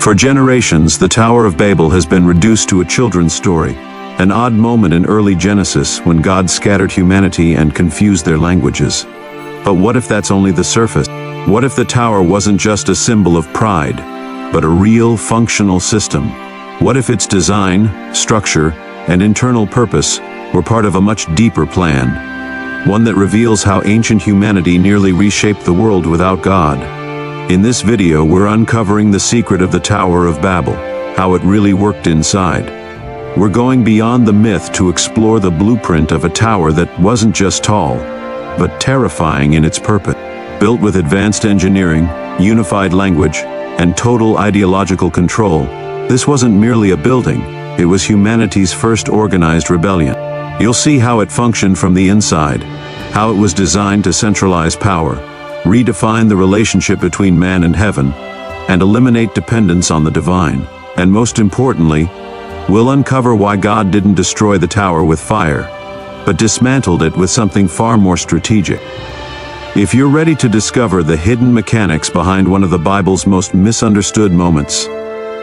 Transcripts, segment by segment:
For generations, the Tower of Babel has been reduced to a children's story, an odd moment in early Genesis when God scattered humanity and confused their languages. But what if that's only the surface? What if the tower wasn't just a symbol of pride, but a real, functional system? What if its design, structure, and internal purpose were part of a much deeper plan? One that reveals how ancient humanity nearly reshaped the world without God. In this video, we're uncovering the secret of the Tower of Babel, how it really worked inside. We're going beyond the myth to explore the blueprint of a tower that wasn't just tall, but terrifying in its purpose. Built with advanced engineering, unified language, and total ideological control, this wasn't merely a building, it was humanity's first organized rebellion. You'll see how it functioned from the inside, how it was designed to centralize power, redefine the relationship between man and heaven, and eliminate dependence on the divine. And most importantly, we'll uncover why God didn't destroy the tower with fire, but dismantled it with something far more strategic. If you're ready to discover the hidden mechanics behind one of the Bible's most misunderstood moments,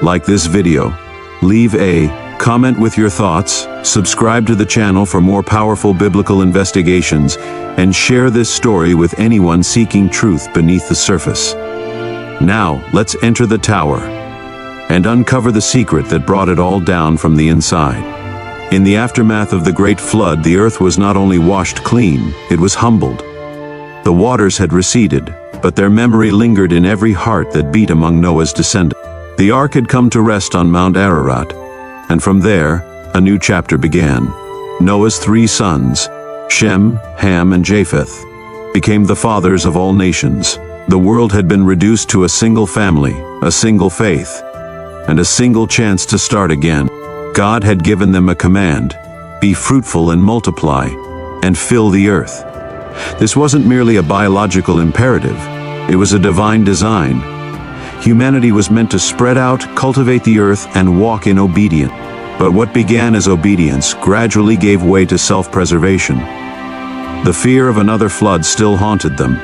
like this video, leave a comment with your thoughts, subscribe to the channel for more powerful biblical investigations, and share this story with anyone seeking truth beneath the surface. Now, let's enter the tower and uncover the secret that brought it all down from the inside. In the aftermath of the Great Flood, the earth was not only washed clean, it was humbled. The waters had receded, but their memory lingered in every heart that beat among Noah's descendants. The ark had come to rest on Mount Ararat, and from there, a new chapter began. Noah's 3 sons, Shem, Ham, and Japheth, became the fathers of all nations. The world had been reduced to a single family, a single faith, and a single chance to start again. God had given them a command: be fruitful and multiply, and fill the earth. This wasn't merely a biological imperative, it was a divine design. Humanity was meant to spread out, cultivate the earth, and walk in obedience. But what began as obedience gradually gave way to self-preservation. The fear of another flood still haunted them.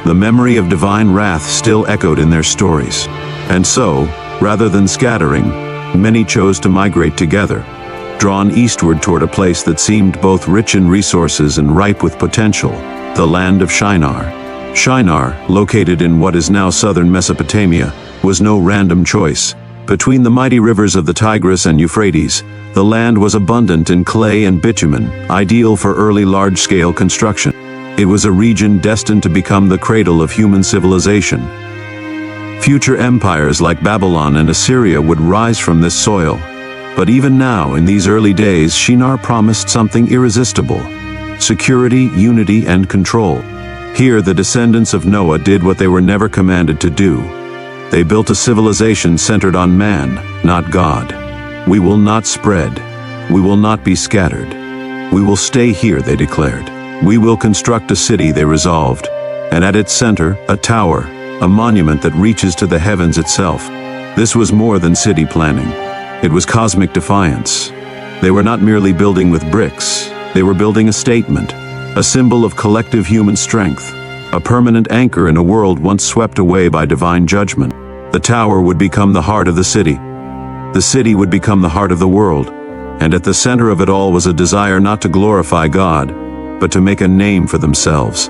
The memory of divine wrath still echoed in their stories. And so, rather than scattering, many chose to migrate together, drawn eastward toward a place that seemed both rich in resources and ripe with potential, the land of Shinar. Shinar, located in what is now southern Mesopotamia, was no random choice. Between the mighty rivers of the Tigris and Euphrates, the land was abundant in clay and bitumen, ideal for early large-scale construction. It was a region destined to become the cradle of human civilization. Future empires like Babylon and Assyria would rise from this soil. But even now, in these early days, Shinar promised something irresistible: security, unity, and control. Here, the descendants of Noah did what they were never commanded to do. They built a civilization centered on man, not God. We will not spread. We will not be scattered. We will stay here, they declared. We will construct a city, they resolved, and at its center, a tower, a monument that reaches to the heavens itself. This was more than city planning. It was cosmic defiance. They were not merely building with bricks. They were building a statement, a symbol of collective human strength, a permanent anchor in a world once swept away by divine judgment. The tower would become the heart of the city. The city would become the heart of the world. And at the center of it all was a desire not to glorify God, but to make a name for themselves.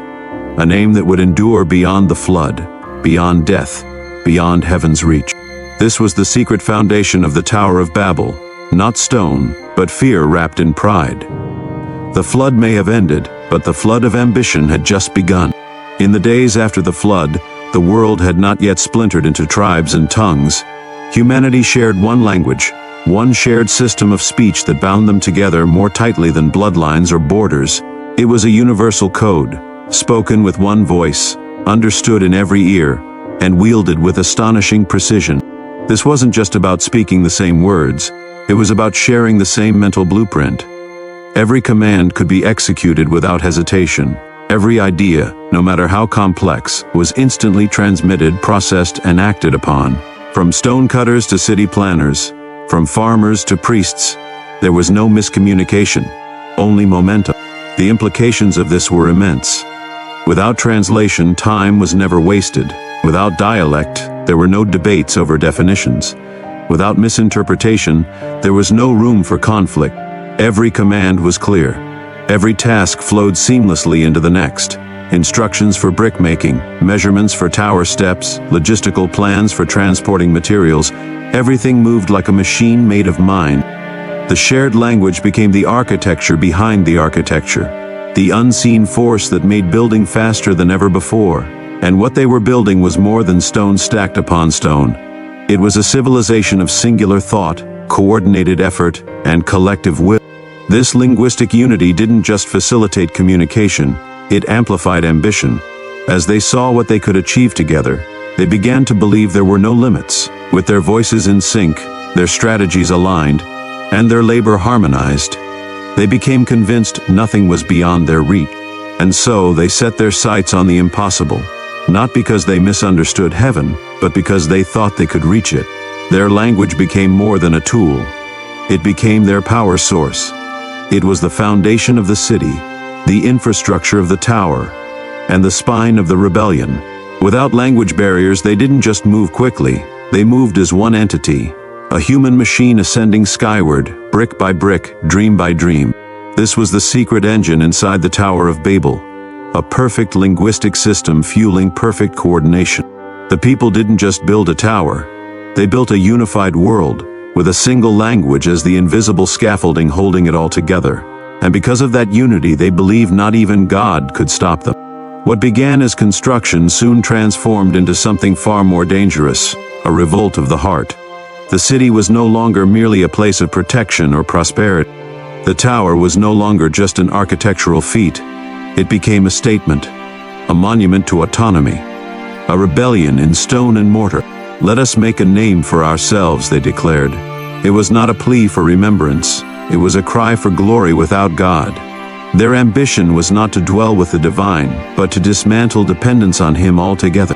A name that would endure beyond the flood, beyond death, beyond heaven's reach. This was the secret foundation of the Tower of Babel, not stone, but fear wrapped in pride. The flood may have ended, but the flood of ambition had just begun. In the days after the flood, the world had not yet splintered into tribes and tongues. Humanity shared one language, one shared system of speech that bound them together more tightly than bloodlines or borders. It was a universal code, spoken with one voice, understood in every ear, and wielded with astonishing precision. This wasn't just about speaking the same words, it was about sharing the same mental blueprint. Every command could be executed without hesitation. Every idea, no matter how complex, was instantly transmitted, processed, and acted upon. From stonecutters to city planners, from farmers to priests, there was no miscommunication, only momentum. The implications of this were immense. Without translation, time was never wasted. Without dialect, There were no debates over definitions. Without misinterpretation, there was no room for conflict. Every command was clear. Every task flowed seamlessly into the next. Instructions for brickmaking, measurements for tower steps, logistical plans for transporting materials, everything moved like a machine made of mind. The shared language became the architecture behind the architecture, the unseen force that made building faster than ever before. And what they were building was more than stone stacked upon stone. It was a civilization of singular thought, coordinated effort, and collective will. This linguistic unity didn't just facilitate communication, it amplified ambition. As they saw what they could achieve together, they began to believe there were no limits. With their voices in sync, their strategies aligned, and their labor harmonized, they became convinced nothing was beyond their reach. And so they set their sights on the impossible, not because they misunderstood heaven, but because they thought they could reach it. Their language became more than a tool. It became their power source. It was the foundation of the city, the infrastructure of the tower, and the spine of the rebellion. Without language barriers, they didn't just move quickly, they moved as one entity, a human machine ascending skyward, brick by brick, dream by dream. This was the secret engine inside the Tower of Babel, a perfect linguistic system fueling perfect coordination. The people didn't just build a tower, they built a unified world, with a single language as the invisible scaffolding holding it all together. And because of that unity, they believed not even God could stop them. What began as construction soon transformed into something far more dangerous, a revolt of the heart. The city was no longer merely a place of protection or prosperity. The tower was no longer just an architectural feat. It became a statement, a monument to autonomy, a rebellion in stone and mortar. Let us make a name for ourselves, they declared. It was not a plea for remembrance. It was a cry for glory without God. Their ambition was not to dwell with the divine, but to dismantle dependence on Him altogether.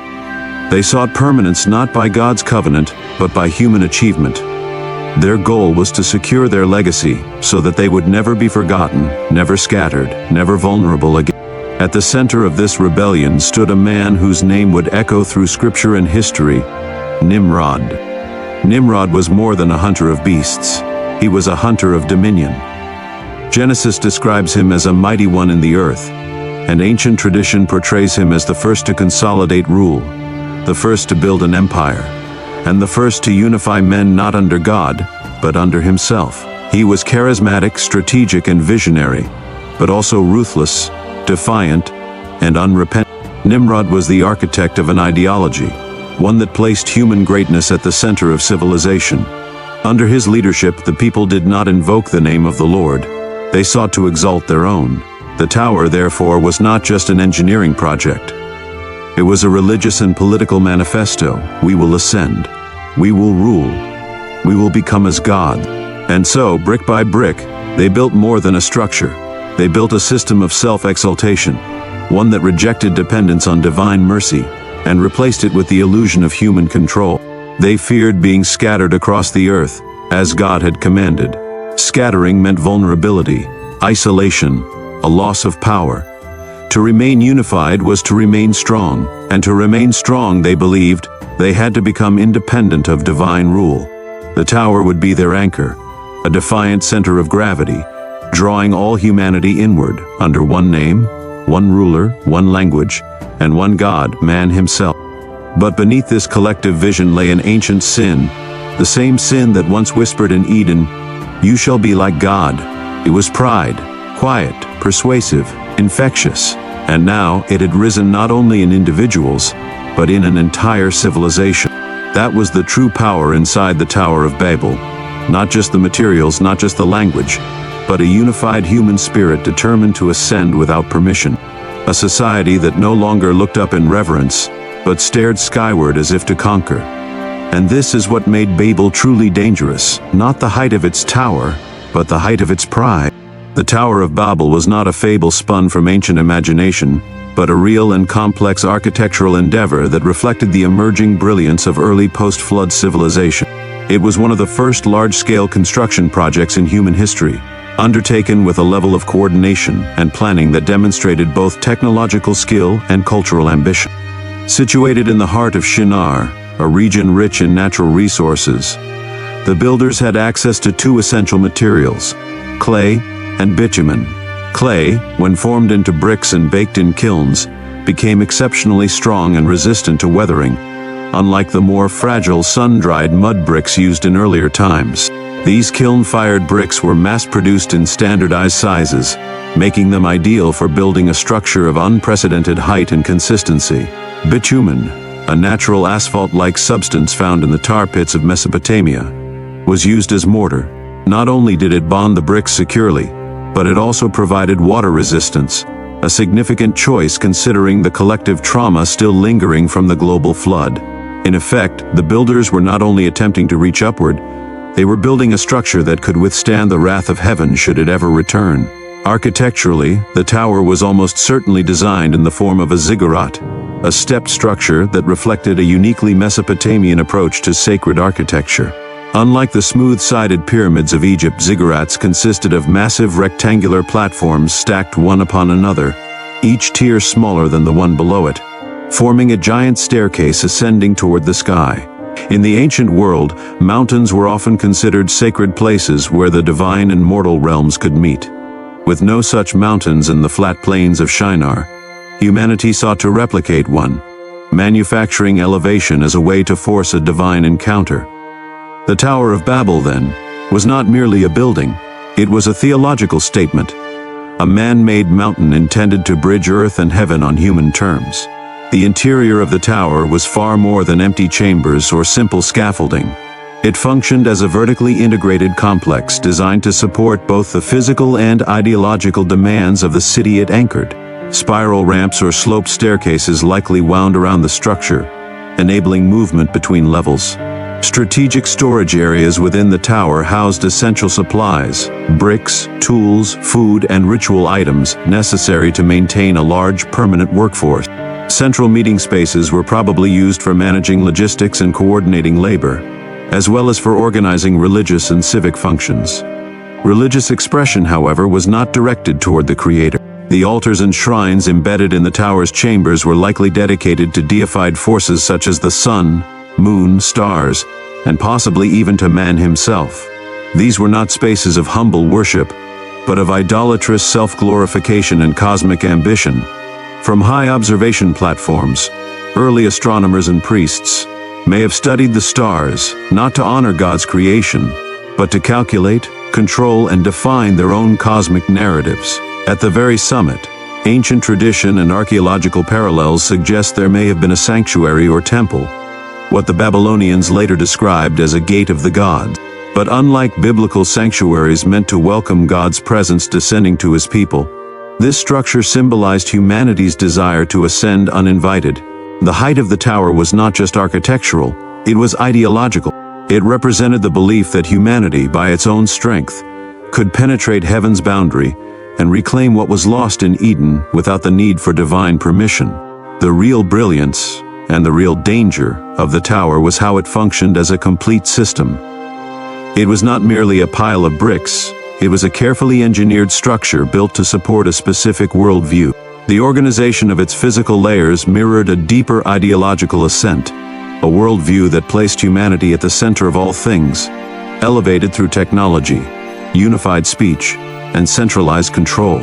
They sought permanence not by God's covenant, but by human achievement. Their goal was to secure their legacy so that they would never be forgotten, never scattered, never vulnerable again. At the center of this rebellion stood a man whose name would echo through scripture and history, Nimrod. Nimrod was more than a hunter of beasts. He was a hunter of dominion. Genesis describes him as a mighty one in the earth, and ancient tradition portrays him as the first to consolidate rule, the first to build an empire, and the first to unify men not under God, but under himself. He was charismatic, strategic, and visionary, but also ruthless, defiant, and unrepentant. Nimrod was the architect of an ideology, one that placed human greatness at the center of civilization. Under his leadership, the people did not invoke the name of the Lord. They sought to exalt their own. The tower, therefore, was not just an engineering project. It was a religious and political manifesto. We will ascend. We will rule. We will become as God. And so, brick by brick, they built more than a structure. They built a system of self-exaltation, one that rejected dependence on divine mercy and replaced it with the illusion of human control. They feared being scattered across the earth, as God had commanded. Scattering meant vulnerability, isolation, a loss of power. To remain unified was to remain strong, and to remain strong, they believed, they had to become independent of divine rule. The tower would be their anchor, a defiant center of gravity, drawing all humanity inward, under one name, one ruler, one language, and one God, man himself. But beneath this collective vision lay an ancient sin, the same sin that once whispered in Eden, "You shall be like God." It was pride, quiet, persuasive, infectious, and now it had risen not only in individuals, but in an entire civilization. That was the true power inside the Tower of Babel. Not just the materials, not just the language, but a unified human spirit determined to ascend without permission. A society that no longer looked up in reverence, but stared skyward as if to conquer. And this is what made Babel truly dangerous, not the height of its tower, but the height of its pride. The Tower of Babel was not a fable spun from ancient imagination, but a real and complex architectural endeavor that reflected the emerging brilliance of early post-flood civilization. It was one of the first large-scale construction projects in human history, undertaken with a level of coordination and planning that demonstrated both technological skill and cultural ambition. Situated in the heart of Shinar, a region rich in natural resources. The builders had access to two essential materials, clay and bitumen. Clay, when formed into bricks and baked in kilns, became exceptionally strong and resistant to weathering, unlike the more fragile sun-dried mud bricks used in earlier times. These kiln-fired bricks were mass-produced in standardized sizes, making them ideal for building a structure of unprecedented height and consistency. Bitumen, a natural asphalt-like substance found in the tar pits of Mesopotamia, was used as mortar. Not only did it bond the bricks securely, but it also provided water resistance, a significant choice considering the collective trauma still lingering from the global flood. In effect, the builders were not only attempting to reach upward, they were building a structure that could withstand the wrath of heaven should it ever return. Architecturally, the tower was almost certainly designed in the form of a ziggurat, a stepped structure that reflected a uniquely Mesopotamian approach to sacred architecture. Unlike the smooth-sided pyramids of Egypt, ziggurats consisted of massive rectangular platforms stacked one upon another, each tier smaller than the one below it, forming a giant staircase ascending toward the sky. In the ancient world, mountains were often considered sacred places where the divine and mortal realms could meet. With no such mountains in the flat plains of Shinar, humanity sought to replicate one, manufacturing elevation as a way to force a divine encounter. The Tower of Babel, then, was not merely a building, it was a theological statement, a man-made mountain intended to bridge earth and heaven on human terms. The interior of the tower was far more than empty chambers or simple scaffolding. It functioned as a vertically integrated complex designed to support both the physical and ideological demands of the city it anchored. Spiral ramps or sloped staircases likely wound around the structure, enabling movement between levels. Strategic storage areas within the tower housed essential supplies, bricks, tools, food, and ritual items necessary to maintain a large permanent workforce. Central meeting spaces were probably used for managing logistics and coordinating labor, as well as for organizing religious and civic functions. Religious expression, however, was not directed toward the Creator. The altars and shrines embedded in the tower's chambers were likely dedicated to deified forces such as the sun, moon, stars, and possibly even to man himself. These were not spaces of humble worship, but of idolatrous self-glorification and cosmic ambition. From high observation platforms, early astronomers and priests may have studied the stars, not to honor God's creation, but to calculate, control, and define their own cosmic narratives. At the very summit, ancient tradition and archaeological parallels suggest there may have been a sanctuary or temple, what the Babylonians later described as a gate of the gods. But unlike biblical sanctuaries meant to welcome God's presence descending to his people, this structure symbolized humanity's desire to ascend uninvited. The height of the tower was not just architectural, it was ideological. It represented the belief that humanity, by its own strength, could penetrate heaven's boundary and reclaim what was lost in Eden without the need for divine permission. The real brilliance and the real danger of the tower was how it functioned as a complete system. It was not merely a pile of bricks, it was a carefully engineered structure built to support a specific worldview. The organization of its physical layers mirrored a deeper ideological ascent, a worldview that placed humanity at the center of all things, elevated through technology, unified speech, and centralized control.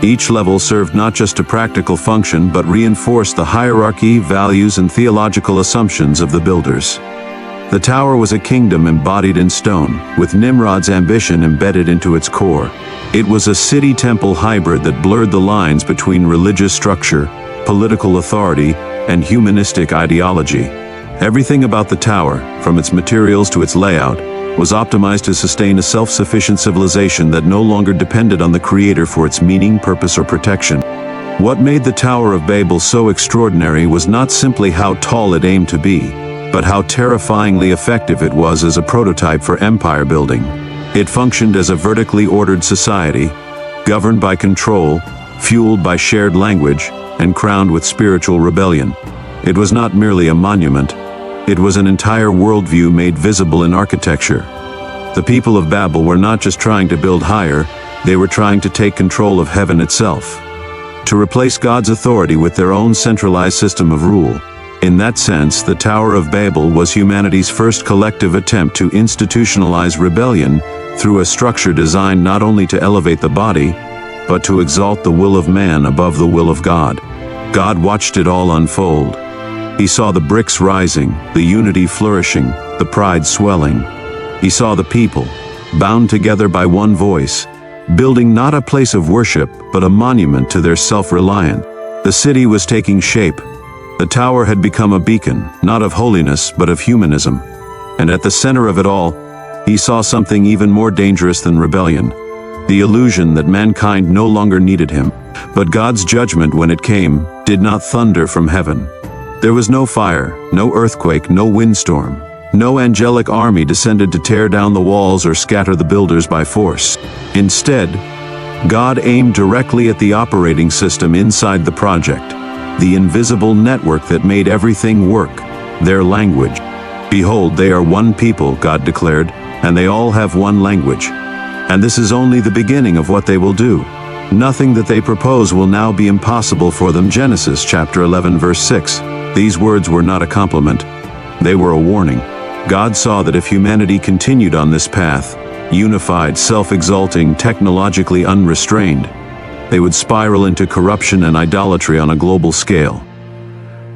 Each level served not just a practical function but reinforced the hierarchy, values, and theological assumptions of the builders. The tower was a kingdom embodied in stone, with Nimrod's ambition embedded into its core. It was a city-temple hybrid that blurred the lines between religious structure, political authority, and humanistic ideology. Everything about the tower, from its materials to its layout, was optimized to sustain a self-sufficient civilization that no longer depended on the Creator for its meaning, purpose, or protection. What made the Tower of Babel so extraordinary was not simply how tall it aimed to be, but how terrifyingly effective it was as a prototype for empire building. It functioned as a vertically ordered society, governed by control, fueled by shared language, and crowned with spiritual rebellion. It was not merely a monument, it was an entire worldview made visible in architecture. The people of Babel were not just trying to build higher, they were trying to take control of heaven itself, to replace God's authority with their own centralized system of rule. In that sense, the Tower of Babel was humanity's first collective attempt to institutionalize rebellion through a structure designed not only to elevate the body, but to exalt the will of man above the will of God. God watched it all unfold. He saw the bricks rising, the unity flourishing, the pride swelling. He saw the people, bound together by one voice, building not a place of worship, but a monument to their self-reliance. The city was taking shape. The tower had become a beacon, not of holiness, but of humanism. And at the center of it all, he saw something even more dangerous than rebellion, the illusion that mankind no longer needed him. But God's judgment, when it came, did not thunder from heaven. There was no fire, no earthquake, no windstorm. No angelic army descended to tear down the walls or scatter the builders by force. Instead, God aimed directly at the operating system inside the project, the invisible network that made everything work, their language. Behold, they are one people, God declared, and they all have one language. And this is only the beginning of what they will do. Nothing that they propose will now be impossible for them. Genesis chapter 11 verse 6. These words were not a compliment. They were a warning. God saw that if humanity continued on this path, unified, self-exalting, technologically unrestrained, they would spiral into corruption and idolatry on a global scale.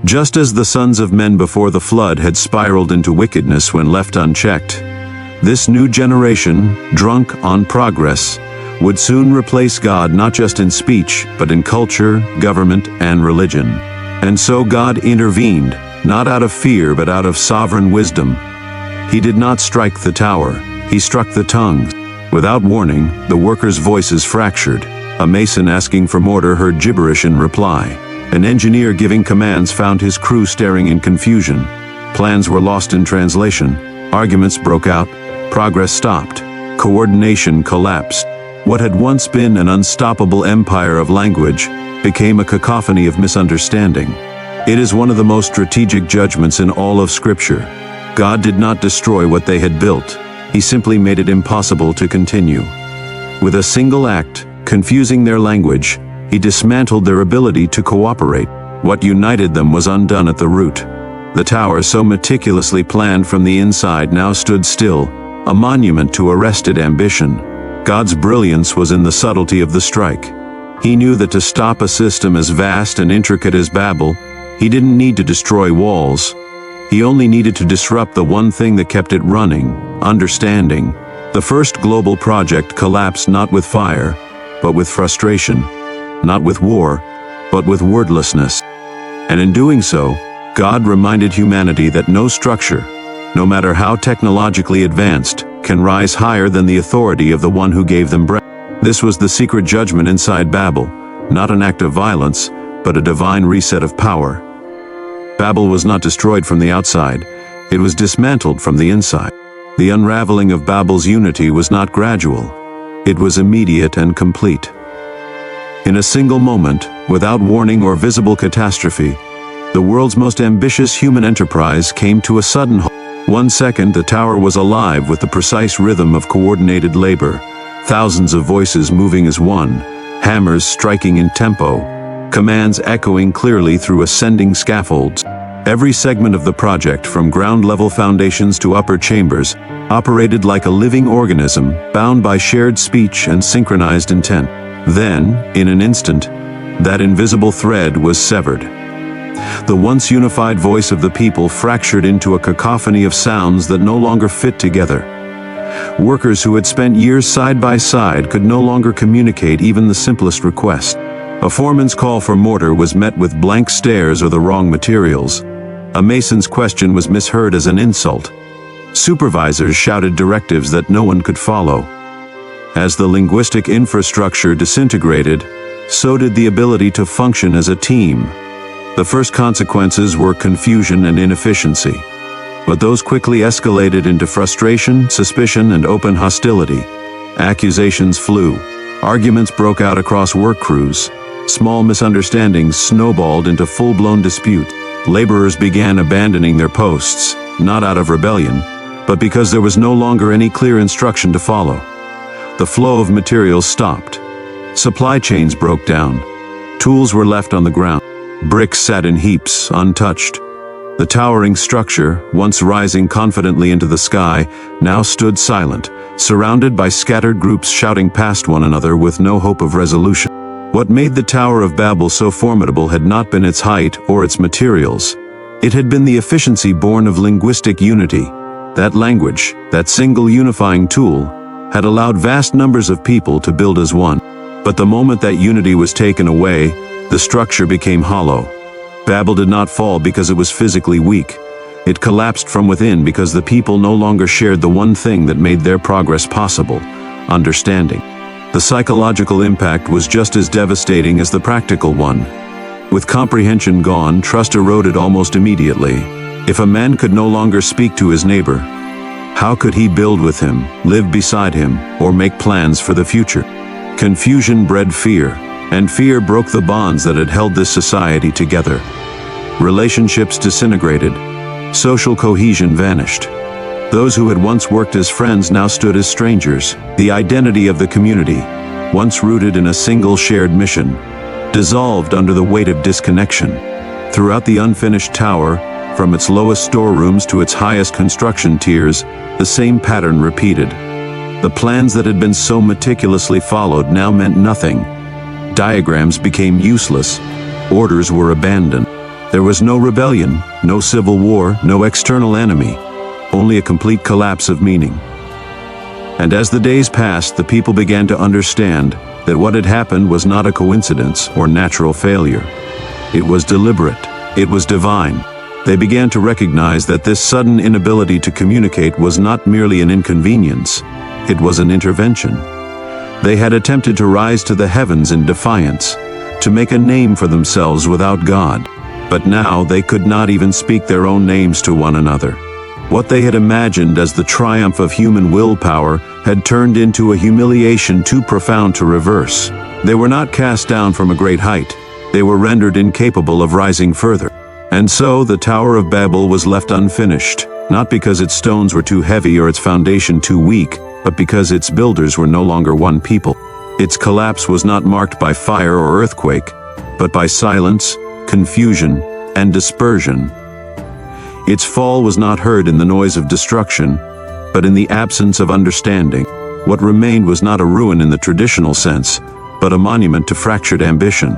Just as the sons of men before the flood had spiraled into wickedness when left unchecked, this new generation, drunk on progress, would soon replace God not just in speech, but in culture, government, and religion. And so God intervened, not out of fear but out of sovereign wisdom. He did not strike the tower, he struck the tongues. Without warning, the workers' voices fractured. A mason asking for mortar heard gibberish in reply. An engineer giving commands found his crew staring in confusion. Plans were lost in translation. Arguments broke out. Progress stopped. Coordination collapsed. What had once been an unstoppable empire of language became a cacophony of misunderstanding. It is one of the most strategic judgments in all of Scripture. God did not destroy what they had built. He simply made it impossible to continue. With a single act, confusing their language, he dismantled their ability to cooperate. What united them was undone at the root. The tower, so meticulously planned from the inside, now stood still, a monument to arrested ambition. God's brilliance was in the subtlety of the strike. He knew that to stop a system as vast and intricate as Babel, he didn't need to destroy walls. He only needed to disrupt the one thing that kept it running: understanding. The first global project collapsed not with fire, but with frustration, not with war, but with wordlessness. And in doing so, God reminded humanity that no structure, no matter how technologically advanced, can rise higher than the authority of the one who gave them breath. This was the secret judgment inside Babel, not an act of violence, but a divine reset of power. Babel was not destroyed from the outside, it was dismantled from the inside. The unraveling of Babel's unity was not gradual, it was immediate and complete. In a single moment, without warning or visible catastrophe, the world's most ambitious human enterprise came to a sudden halt. 1 second, the tower was alive with the precise rhythm of coordinated labor, thousands of voices moving as one, hammers striking in tempo, commands echoing clearly through ascending scaffolds. Every segment of the project, from ground-level foundations to upper chambers, operated like a living organism, bound by shared speech and synchronized intent. Then, in an instant, that invisible thread was severed. The once unified voice of the people fractured into a cacophony of sounds that no longer fit together. Workers who had spent years side by side could no longer communicate even the simplest request. A foreman's call for mortar was met with blank stares or the wrong materials. A mason's question was misheard as an insult. Supervisors shouted directives that no one could follow. As the linguistic infrastructure disintegrated, so did the ability to function as a team. The first consequences were confusion and inefficiency, but those quickly escalated into frustration, suspicion, and open hostility. Accusations flew. Arguments broke out across work crews. Small misunderstandings snowballed into full-blown dispute. Laborers began abandoning their posts, not out of rebellion, but because there was no longer any clear instruction to follow. The flow of materials stopped. Supply chains broke down. Tools were left on the ground. Bricks sat in heaps, untouched. The towering structure, once rising confidently into the sky, now stood silent, surrounded by scattered groups shouting past one another with no hope of resolution. What made the Tower of Babel so formidable had not been its height or its materials. It had been the efficiency born of linguistic unity. That language, that single unifying tool, had allowed vast numbers of people to build as one. But the moment that unity was taken away, the structure became hollow. Babel did not fall because it was physically weak. It collapsed from within because the people no longer shared the one thing that made their progress possible: understanding. The psychological impact was just as devastating as the practical one. With comprehension gone, trust eroded almost immediately. If a man could no longer speak to his neighbor, how could he build with him, live beside him, or make plans for the future? Confusion bred fear, and fear broke the bonds that had held this society together. Relationships disintegrated. Social cohesion vanished. Those who had once worked as friends now stood as strangers. The identity of the community, once rooted in a single shared mission, dissolved under the weight of disconnection. Throughout the unfinished tower, from its lowest storerooms to its highest construction tiers, the same pattern repeated. The plans that had been so meticulously followed now meant nothing. Diagrams became useless. Orders were abandoned. There was no rebellion, no civil war, no external enemy. Only a complete collapse of meaning. And as the days passed, the people began to understand that what had happened was not a coincidence or natural failure. It was deliberate. It was divine. They began to recognize that this sudden inability to communicate was not merely an inconvenience. It was an intervention. They had attempted to rise to the heavens in defiance, to make a name for themselves without God. But now they could not even speak their own names to one another. What they had imagined as the triumph of human willpower had turned into a humiliation too profound to reverse. They were not cast down from a great height. They were rendered incapable of rising further. And so the Tower of Babel was left unfinished, not because its stones were too heavy or its foundation too weak, but because its builders were no longer one people. Its collapse was not marked by fire or earthquake, but by silence, confusion, and dispersion. Its fall was not heard in the noise of destruction, but in the absence of understanding. What remained was not a ruin in the traditional sense, but a monument to fractured ambition.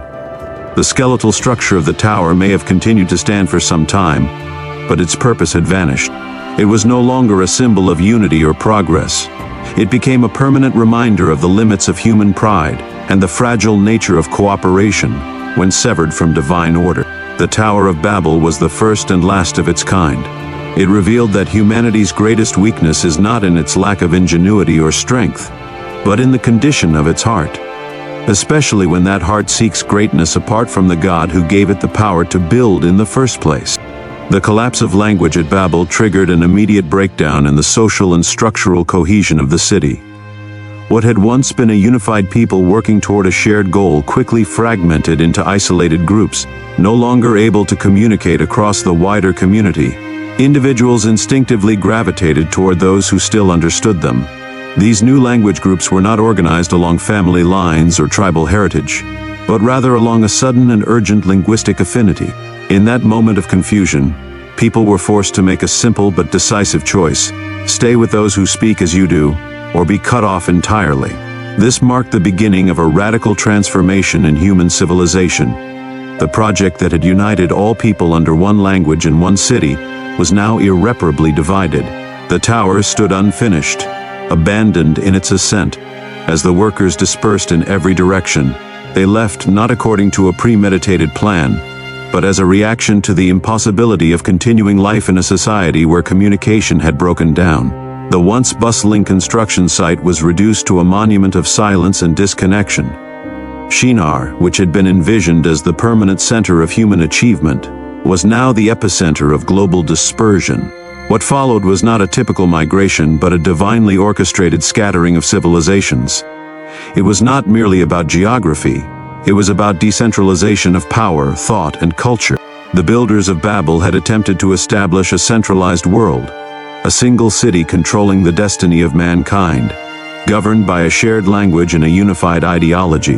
The skeletal structure of the tower may have continued to stand for some time, but its purpose had vanished. It was no longer a symbol of unity or progress. It became a permanent reminder of the limits of human pride and the fragile nature of cooperation when severed from divine order. The Tower of Babel was the first and last of its kind. It revealed that humanity's greatest weakness is not in its lack of ingenuity or strength, but in the condition of its heart, especially when that heart seeks greatness apart from the God who gave it the power to build in the first place. The collapse of language at Babel triggered an immediate breakdown in the social and structural cohesion of the city. What had once been a unified people working toward a shared goal quickly fragmented into isolated groups, no longer able to communicate across the wider community. Individuals instinctively gravitated toward those who still understood them. These new language groups were not organized along family lines or tribal heritage, but rather along a sudden and urgent linguistic affinity. In that moment of confusion, people were forced to make a simple but decisive choice: stay with those who speak as you do, or be cut off entirely. This marked the beginning of a radical transformation in human civilization. The project that had united all people under one language in one city was now irreparably divided. The tower stood unfinished, abandoned in its ascent. As the workers dispersed in every direction, they left not according to a premeditated plan, but as a reaction to the impossibility of continuing life in a society where communication had broken down. The once bustling construction site was reduced to a monument of silence and disconnection. Shinar, which had been envisioned as the permanent center of human achievement, was now the epicenter of global dispersion. What followed was not a typical migration, but a divinely orchestrated scattering of civilizations. It was not merely about geography. It was about decentralization of power, thought, and culture. The builders of Babel had attempted to establish a centralized world, a single city controlling the destiny of mankind, governed by a shared language and a unified ideology.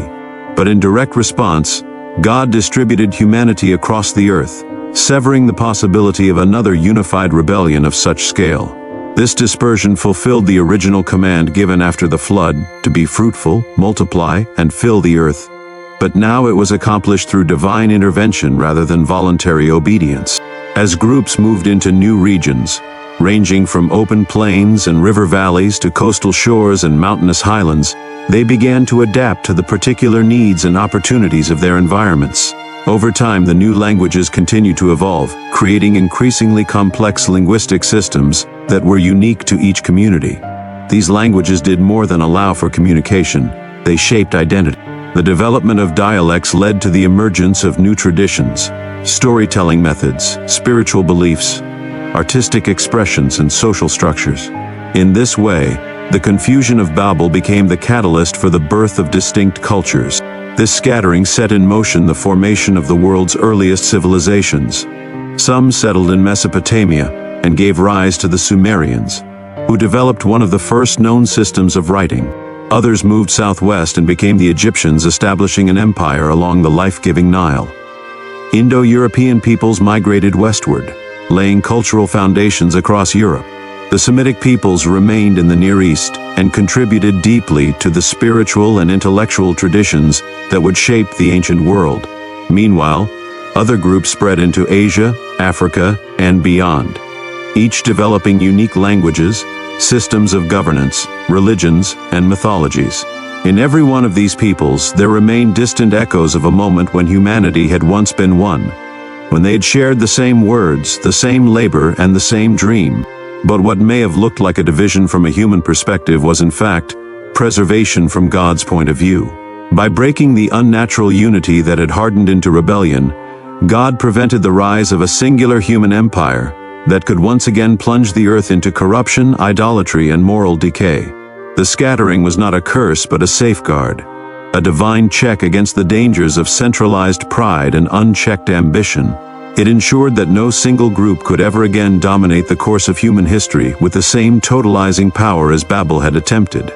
But in direct response, God distributed humanity across the earth, severing the possibility of another unified rebellion of such scale. This dispersion fulfilled the original command given after the flood, to be fruitful, multiply, and fill the earth. But now it was accomplished through divine intervention rather than voluntary obedience. As groups moved into new regions, ranging from open plains and river valleys to coastal shores and mountainous highlands, they began to adapt to the particular needs and opportunities of their environments. Over time, the new languages continued to evolve, creating increasingly complex linguistic systems that were unique to each community. These languages did more than allow for communication; they shaped identity. The development of dialects led to the emergence of new traditions, storytelling methods, spiritual beliefs, artistic expressions, and social structures. In this way, the confusion of Babel became the catalyst for the birth of distinct cultures. This scattering set in motion the formation of the world's earliest civilizations. Some settled in Mesopotamia and gave rise to the Sumerians, who developed one of the first known systems of writing. Others moved southwest and became the Egyptians, establishing an empire along the life-giving Nile. Indo-European peoples migrated westward, laying cultural foundations across Europe. The Semitic peoples remained in the Near East and contributed deeply to the spiritual and intellectual traditions that would shape the ancient world. Meanwhile, other groups spread into Asia, Africa, and beyond, each developing unique languages, systems of governance, religions, and mythologies. In every one of these peoples, there remained distant echoes of a moment when humanity had once been one, when they had shared the same words, the same labor, and the same dream. But what may have looked like a division from a human perspective was in fact preservation from God's point of view. By breaking the unnatural unity that had hardened into rebellion, God prevented the rise of a singular human empire that could once again plunge the earth into corruption, idolatry, and moral decay. The scattering was not a curse but a safeguard, a divine check against the dangers of centralized pride and unchecked ambition. It ensured that no single group could ever again dominate the course of human history with the same totalizing power as Babel had attempted.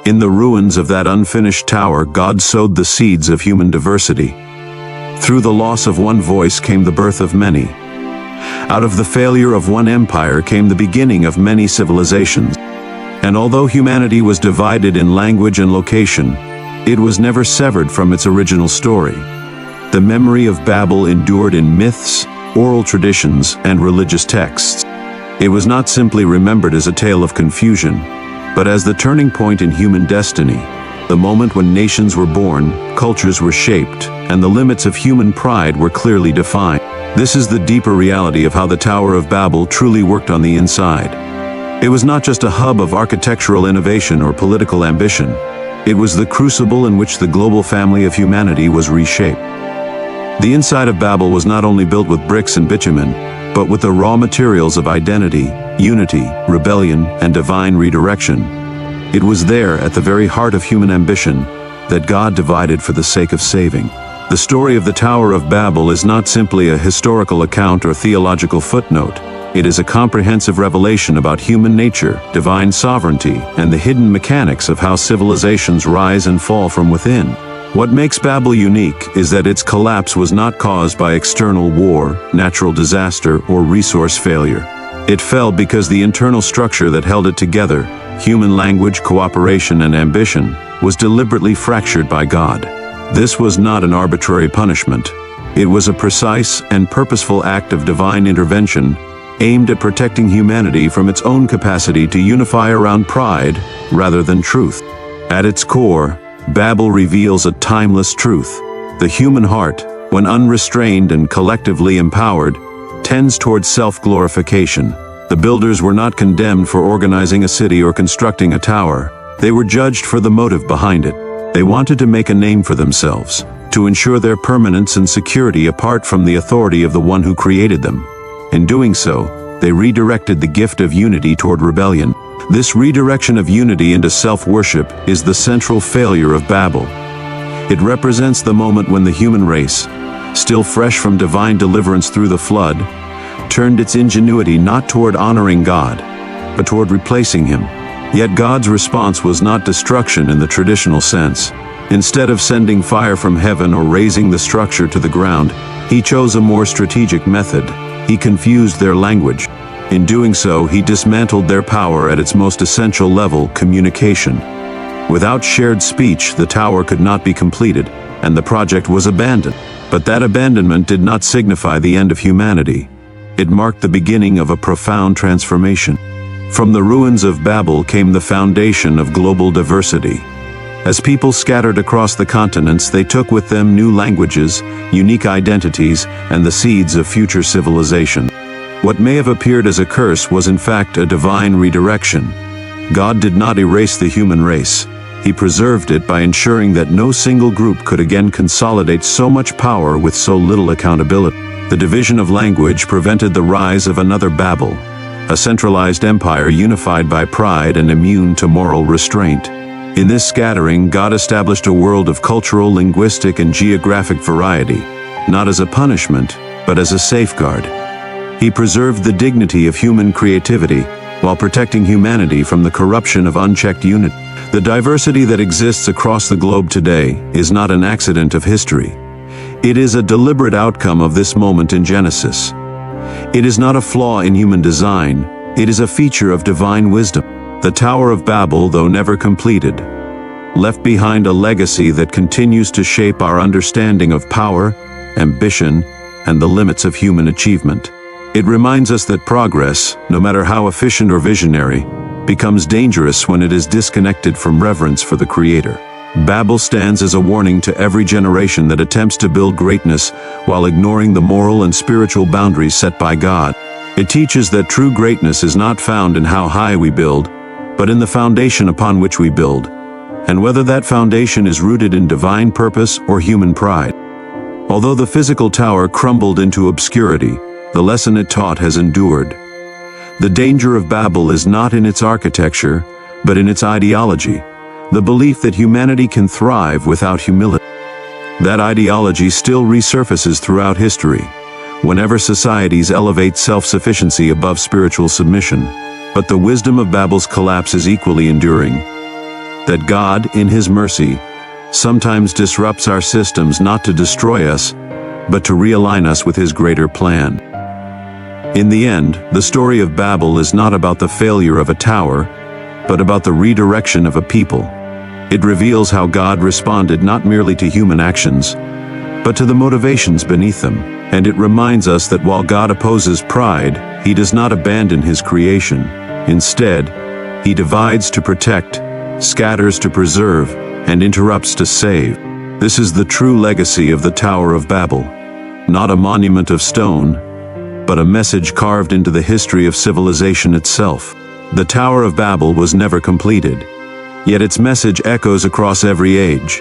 In the ruins of that unfinished tower, God sowed the seeds of human diversity. Through the loss of one voice came the birth of many. Out of the failure of one empire came the beginning of many civilizations. And although humanity was divided in language and location, it was never severed from its original story. The memory of Babel endured in myths, oral traditions, and religious texts. It was not simply remembered as a tale of confusion, but as the turning point in human destiny, the moment when nations were born, cultures were shaped, and the limits of human pride were clearly defined. This is the deeper reality of how the Tower of Babel truly worked on the inside. It was not just a hub of architectural innovation or political ambition. It was the crucible in which the global family of humanity was reshaped. The inside of Babel was not only built with bricks and bitumen, but with the raw materials of identity, unity, rebellion, and divine redirection. It was there, at the very heart of human ambition, that God divided for the sake of saving. The story of the Tower of Babel is not simply a historical account or theological footnote. It is a comprehensive revelation about human nature, divine sovereignty, and the hidden mechanics of how civilizations rise and fall from within. What makes Babel unique is that its collapse was not caused by external war, natural disaster, or resource failure. It fell because the internal structure that held it together, human language, cooperation, and ambition, was deliberately fractured by God. This was not an arbitrary punishment. It was a precise and purposeful act of divine intervention aimed at protecting humanity from its own capacity to unify around pride rather than truth. At its core, Babel reveals a timeless truth. The human heart, when unrestrained and collectively empowered, tends towards self-glorification. The builders were not condemned for organizing a city or constructing a tower. They were judged for the motive behind it. They wanted to make a name for themselves, to ensure their permanence and security apart from the authority of the one who created them. In doing so, they redirected the gift of unity toward rebellion. This redirection of unity into self-worship is the central failure of Babel. It represents the moment when the human race, still fresh from divine deliverance through the flood, turned its ingenuity not toward honoring God, but toward replacing him. Yet God's response was not destruction in the traditional sense. Instead of sending fire from heaven or razing the structure to the ground, he chose a more strategic method. He confused their language. In doing so, he dismantled their power at its most essential level, communication. Without shared speech, the tower could not be completed, and the project was abandoned. But that abandonment did not signify the end of humanity. It marked the beginning of a profound transformation. From the ruins of Babel came the foundation of global diversity. As people scattered across the continents, they took with them new languages, unique identities, and the seeds of future civilization. What may have appeared as a curse was in fact a divine redirection. God did not erase the human race. He preserved it by ensuring that no single group could again consolidate so much power with so little accountability. The division of language prevented the rise of another Babel, a centralized empire unified by pride and immune to moral restraint. In this scattering, God established a world of cultural, linguistic, and geographic variety, not as a punishment, but as a safeguard. He preserved the dignity of human creativity, while protecting humanity from the corruption of unchecked unity. The diversity that exists across the globe today is not an accident of history. It is a deliberate outcome of this moment in Genesis. It is not a flaw in human design, it is a feature of divine wisdom. The Tower of Babel, though never completed, left behind a legacy that continues to shape our understanding of power, ambition, and the limits of human achievement. It reminds us that progress, no matter how efficient or visionary, becomes dangerous when it is disconnected from reverence for the Creator. Babel stands as a warning to every generation that attempts to build greatness while ignoring the moral and spiritual boundaries set by God. It teaches that true greatness is not found in how high we build, but in the foundation upon which we build, and whether that foundation is rooted in divine purpose or human pride. Although the physical tower crumbled into obscurity, the lesson it taught has endured. The danger of Babel is not in its architecture, but in its ideology, the belief that humanity can thrive without humility. That ideology still resurfaces throughout history, whenever societies elevate self-sufficiency above spiritual submission. But the wisdom of Babel's collapse is equally enduring. That God, in His mercy, sometimes disrupts our systems not to destroy us, but to realign us with His greater plan. In the end, the story of Babel is not about the failure of a tower, but about the redirection of a people. It reveals how God responded not merely to human actions, but to the motivations beneath them. And it reminds us that while God opposes pride, He does not abandon His creation. Instead, He divides to protect, scatters to preserve, and interrupts to save. This is the true legacy of the Tower of Babel. Not a monument of stone, but a message carved into the history of civilization itself. The Tower of Babel was never completed, yet its message echoes across every age.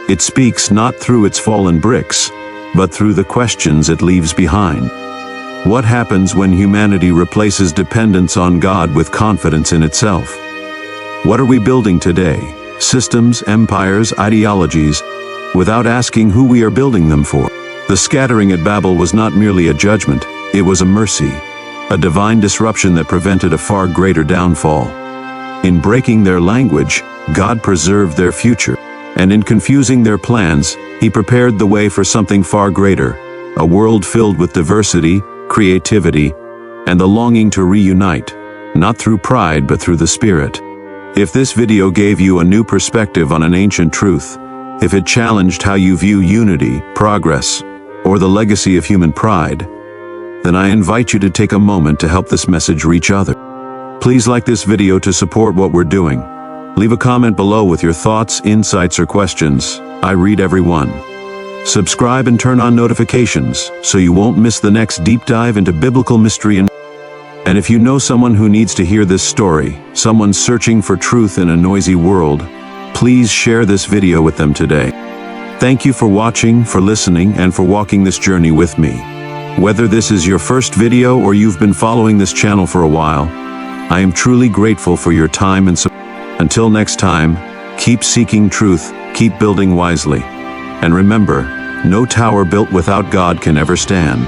It speaks not through its fallen bricks, but through the questions it leaves behind. What happens when humanity replaces dependence on God with confidence in itself? What are we building today? Systems, empires, ideologies, without asking who we are building them for. The scattering at Babel was not merely a judgment, it was a mercy, a divine disruption that prevented a far greater downfall. In breaking their language, God preserved their future, and in confusing their plans, He prepared the way for something far greater, a world filled with diversity, creativity, and the longing to reunite, not through pride but through the Spirit. If this video gave you a new perspective on an ancient truth, if it challenged how you view unity, progress, or the legacy of human pride, then I invite you to take a moment to help this message reach others. Please like this video to support what we're doing. Leave a comment below with your thoughts, insights, or questions. I read every one. Subscribe and turn on notifications so you won't miss the next deep dive into biblical mystery. And if you know someone who needs to hear this story, someone searching for truth in a noisy world, please share this video with them today. Thank you for watching, for listening, and for walking this journey with me. Whether this is your first video or you've been following this channel for a while, I am truly grateful for your time and support. Until next time, keep seeking truth, keep building wisely. And remember, no tower built without God can ever stand.